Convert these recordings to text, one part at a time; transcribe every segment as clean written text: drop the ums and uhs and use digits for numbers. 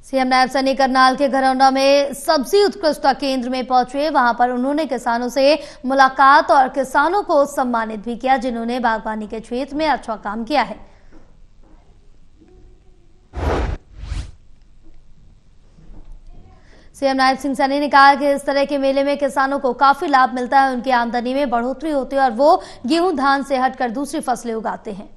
CM Nayab Saini Karnal के घरौंडा में सब्जी उत्कृष्टता केंद्र में पहुंचे। वहां पर उन्होंने किसानों से मुलाकात और किसानों को सम्मानित भी किया जिन्होंने बागवानी के क्षेत्र में अच्छा काम किया है। सीएम नायब सिंह सैनी ने कहा कि इस तरह के मेले में किसानों को काफी लाभ मिलता है, उनकी आमदनी में बढ़ोतरी होती है और वो गेहूं धान से हटकर दूसरी फसलें उगाते हैं।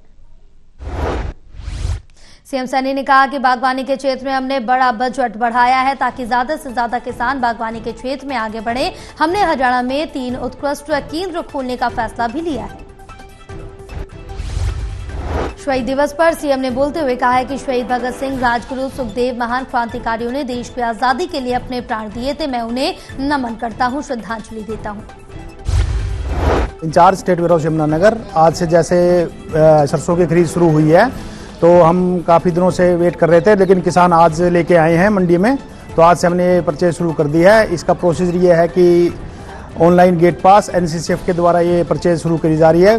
सीएम सैनी ने कहा कि बागवानी के क्षेत्र में हमने बड़ा बजट बढ़ाया है ताकि ज्यादा से ज्यादा किसान बागवानी के क्षेत्र में आगे बढ़े। हमने हरियाणा में 3 उत्कृष्ट केंद्र खोलने का फैसला भी लिया है। शहीद दिवस पर सीएम ने बोलते हुए कहा है कि शहीद भगत सिंह, राजगुरु, सुखदेव महान क्रांतिकारियों ने देश की आजादी के लिए अपने प्राण दिए थे। मैं उन्हें नमन करता हूं, श्रद्धांजलि देता हूं। Incharge state warehouse Yamunanagar, आज से जैसे सरसों की खरीद शुरू हुई है तो हम काफ़ी दिनों से वेट कर रहे थे, लेकिन किसान आज लेके आए हैं मंडी में, तो आज से हमने परचेज शुरू कर दी है। इसका प्रोसीजर ये है कि ऑनलाइन गेट पास NCCF के द्वारा ये परचेज शुरू करी जा रही है।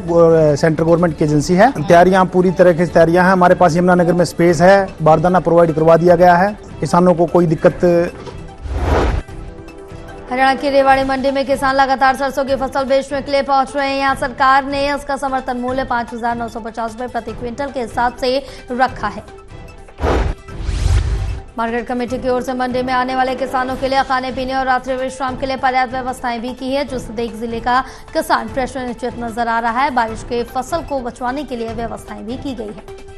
सेंट्रल गवर्नमेंट की एजेंसी है। तैयारियां पूरी तरह की तैयारियां हैं। हमारे पास यमुनानगर में स्पेस है, बारदाना प्रोवाइड करवा दिया गया है, किसानों को कोई दिक्कत। हरियाणा की रेवाड़ी मंडी में किसान लगातार सरसों की फसल बेचने के लिए पहुंच रहे हैं। यहां सरकार ने उसका समर्थन मूल्य 5,950 रुपए प्रति क्विंटल के हिसाब से रखा है। मार्केट कमेटी की ओर से मंडी में आने वाले किसानों के लिए खाने पीने और रात्रि विश्राम के लिए पर्याप्त व्यवस्थाएं भी की है, जिससे देख जिले का किसान प्रश्नचित नजर आ रहा है। बारिश के फसल को बचवाने के लिए व्यवस्थाएं भी की गई है।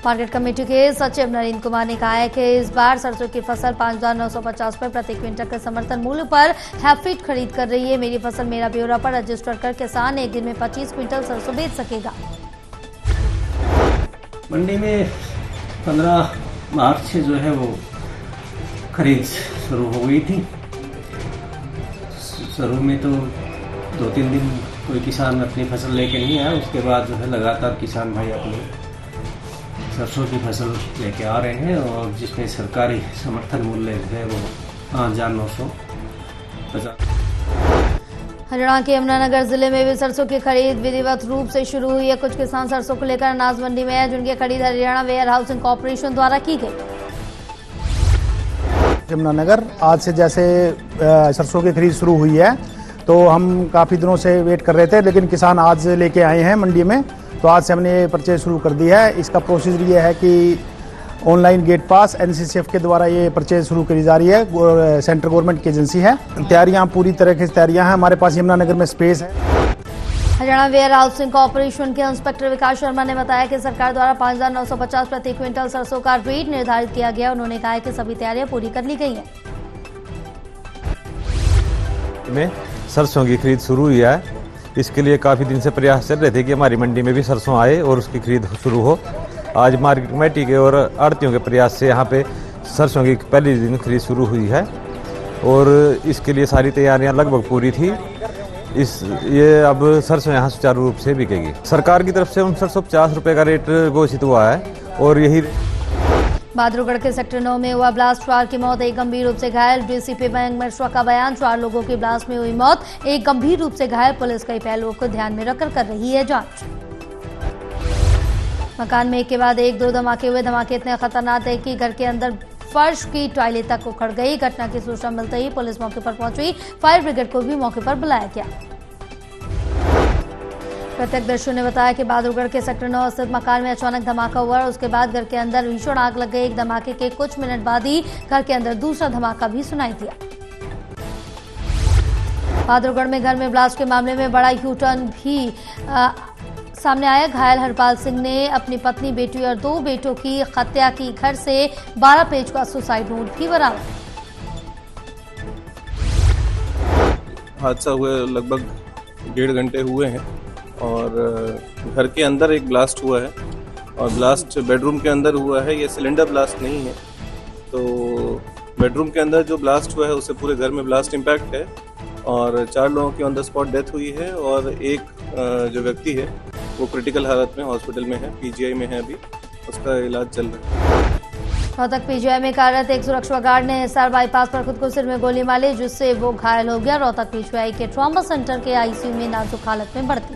मार्केट कमेटी के सचिव नरेंद्र कुमार ने कहा है कि इस बार सरसों की फसल 5,950 रुपए प्रति क्विंटल के समर्थन मूल्य पर हैफीड खरीद कर रही है। मेरी फसल मेरा ब्यौरा पर रजिस्टर कर किसान एक दिन में 25 क्विंटल सरसों बेच सकेगा। मंडी में 15 मार्च से जो है वो खरीद शुरू हो गई थी। शुरू में तो 2-3 दिन कोई किसान अपनी फसल लेके नहीं आया, उसके बाद जो है लगातार किसान भाई अपनी सरसों की फसल लेके आ रहे हैं और जिसमें सरकारी समर्थन मूल्य है वो 5,950। हरियाणा के यमुनानगर जिले में भी सरसों की खरीद विधिवत रूप से शुरू हुई है। कुछ किसान सरसों को लेकर अनाज मंडी में है, जिनकी खरीद हरियाणा वेयर हाउसिंग कॉर्पोरेशन द्वारा की गई। यमुनानगर, आज से जैसे सरसों की खरीद शुरू हुई है तो हम काफ़ी दिनों से वेट कर रहे थे, लेकिन किसान आज लेके आए हैं मंडी में, तो आज से हमने परचेज शुरू कर दी है। इसका प्रोसीजर ये है कि ऑनलाइन गेट पास NCCF के द्वारा ये परचेज शुरू करी जा रही है। सेंट्रल गवर्नमेंट की एजेंसी है। तैयारियां पूरी तरह की तैयारियां हैं। हमारे पास यमुनानगर में स्पेस है। हरियाणा वेयर हाउसिंग कॉर्पोरेशन के इंस्पेक्टर विकास शर्मा ने बताया कि सरकार द्वारा 5,950 प्रति क्विंटल सरसों का रेट निर्धारित किया गया। उन्होंने कहा कि सभी तैयारियां पूरी कर ली गई हैं। में सरसों की खरीद शुरू हुई है। इसके लिए काफ़ी दिन से प्रयास चल रहे थे कि हमारी मंडी में भी सरसों आए और उसकी खरीद शुरू हो। आज मार्केट कमेटी के और आड़तियों के प्रयास से यहाँ पे सरसों की पहली दिन खरीद शुरू हुई है और इसके लिए सारी तैयारियां लगभग पूरी थी। ये अब सरसों यहाँ सुचारू रूप से बिकेगी। सरकार की तरफ से 5950 रुपये का रेट घोषित हुआ है और यही। बहादुरगढ़ के सेक्टर 9 में हुआ ब्लास्ट, 4 की मौत, एक गंभीर रूप से घायल। डीसीपी मयंक मिश्रा का बयान, 4 लोगों की ब्लास्ट में हुई मौत, एक गंभीर रूप से घायल। पुलिस कई पहलुओं को ध्यान में रखकर कर रही है जांच। मकान में एक के बाद एक 2 धमाके हुए। धमाके इतने खतरनाक थे कि घर के अंदर फर्श की टाइलें तक उखड़ गई। घटना की सूचना मिलते ही पुलिस मौके पर पहुंची। फायर ब्रिगेड को भी मौके पर बुलाया गया। प्रत्यक्षदर्शियों ने बताया कि बहादुरगढ़ के सेक्टर 9 स्थित मकान में अचानक धमाका हुआ और उसके बाद घर के अंदर भीषण आग लग गई। एक धमाके के कुछ मिनट बाद ही घर के अंदर दूसरा धमाका भी सुनाई दिया। बहादुरगढ़ में घर में ब्लास्ट के मामले में बड़ा यू-टर्न भी सामने आया। घायल हरपाल सिंह ने अपनी पत्नी, बेटी और 2 बेटों की हत्या की। घर से 12 पेज का सुसाइड नोट भी बरामद। हादसा हुए लगभग 1.5 घंटे हुए हैं और घर के अंदर एक ब्लास्ट हुआ है और ब्लास्ट बेडरूम के अंदर हुआ है। ये सिलेंडर ब्लास्ट नहीं है, तो बेडरूम के अंदर जो ब्लास्ट हुआ है उससे पूरे घर में ब्लास्ट इम्पैक्ट है और 4 लोगों की ऑन द स्पॉट डेथ हुई है और एक जो व्यक्ति है वो क्रिटिकल हालत में हॉस्पिटल में है, PGI में है, अभी उसका इलाज चल रहा है। रोहतक PGI में कार्यरत एक सुरक्षा गार्ड ने हिसार बाईपास पर खुद को सिर में गोली मारी, जिससे वो घायल हो गया। रोहतक PGI के ट्रॉमा सेंटर के ICU में नाजुक हालत में भर्ती।